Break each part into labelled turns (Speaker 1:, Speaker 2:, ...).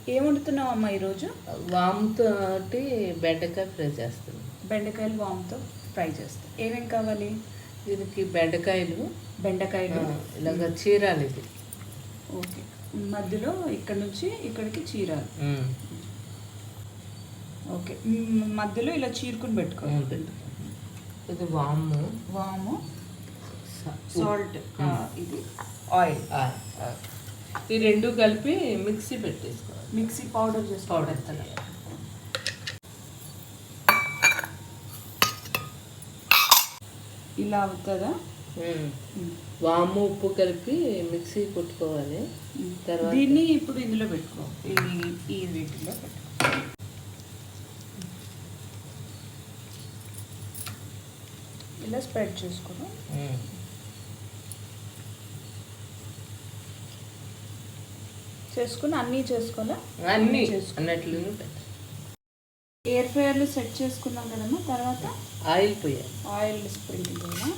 Speaker 1: ఏం వండుతున్నావు అమ్మ ఈరోజు?
Speaker 2: వామ్తో బెండకాయ ఫ్రై చేస్తాను.
Speaker 1: బెండకాయలు వామ్తో ఫ్రై చేస్తాను. ఏమేం కావాలి
Speaker 2: దీనికి? బెండకాయలు ఇలాగ చీరాలి. ఇది
Speaker 1: ఓకే, మధ్యలో ఇక్కడ నుంచి ఇక్కడికి చీరాలి. ఓకే, మధ్యలో ఇలా చీరుకుని పెట్టుకోవాలి.
Speaker 2: ఇది వాము,
Speaker 1: సాల్ట్, ఇది ఆయిల్.
Speaker 2: ఈ రెండు కలిపి మిక్సీ పెట్టేసుకోవాలి.
Speaker 1: మిక్సీ పౌడర్ చేసుకోవాలి. ఇలా అవుతుందా?
Speaker 2: వాము ఉప్పు కలిపి మిక్సీ కొట్టుకోవాలి.
Speaker 1: తర్వాత దీన్ని ఇప్పుడు ఇందులో పెట్టుకో, ఈ వీటిలో పెట్టుకో. ఇలా స్ప్రెడ్ చేసుకోవడం. చేసుకుని అన్నీ చేసుకోవాలా?
Speaker 2: అన్నీ అన్నట్లు
Speaker 1: ఎయిర్ ఫ్రైయర్లో సెట్ చేసుకున్నాం కదమ్మా. తర్వాత
Speaker 2: ఆయిల్ పోయాలి.
Speaker 1: ఆయిల్ స్ప్రింకిల్ చేయాలి.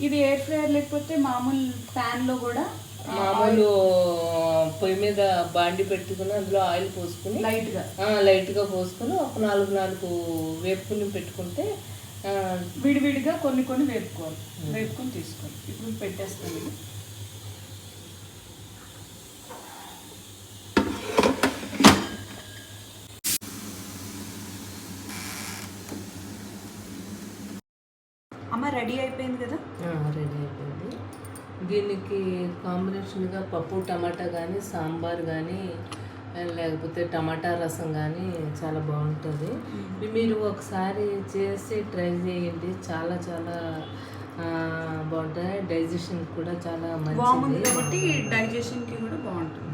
Speaker 1: ఇది ఎయిర్ ఫ్రైయర్ లేకపోతే మామూలు ప్యాన్లో కూడా,
Speaker 2: మామూలు పొయ్యి మీద బాండి పెట్టుకుని అందులో ఆయిల్ పోసుకుని లైట్గా పోసుకుని ఒక 4 వేపుకుని పెట్టుకుంటే
Speaker 1: విడివిడిగా కొన్ని వేపుకొని తీసుకోవాలి. ఇప్పుడు పెట్టేస్తాను. ఇది అమ్మ రెడీ అయిపోయింది కదా?
Speaker 2: రెడీ అయిపోయింది. దీనికి కాంబినేషన్గా పప్పు టమాటా కానీ, సాంబార్ కానీ, లేకపోతే టమాటా రసం కానీ చాలా బాగుంటుంది. మీరు ఒకసారి చేసి ట్రై చేయండి. చాలా చాలా బాగుంటుంది. డైజెషన్ కూడా చాలా మంచిది
Speaker 1: కాబట్టి డైజెషన్కి కూడా బాగుంటుంది.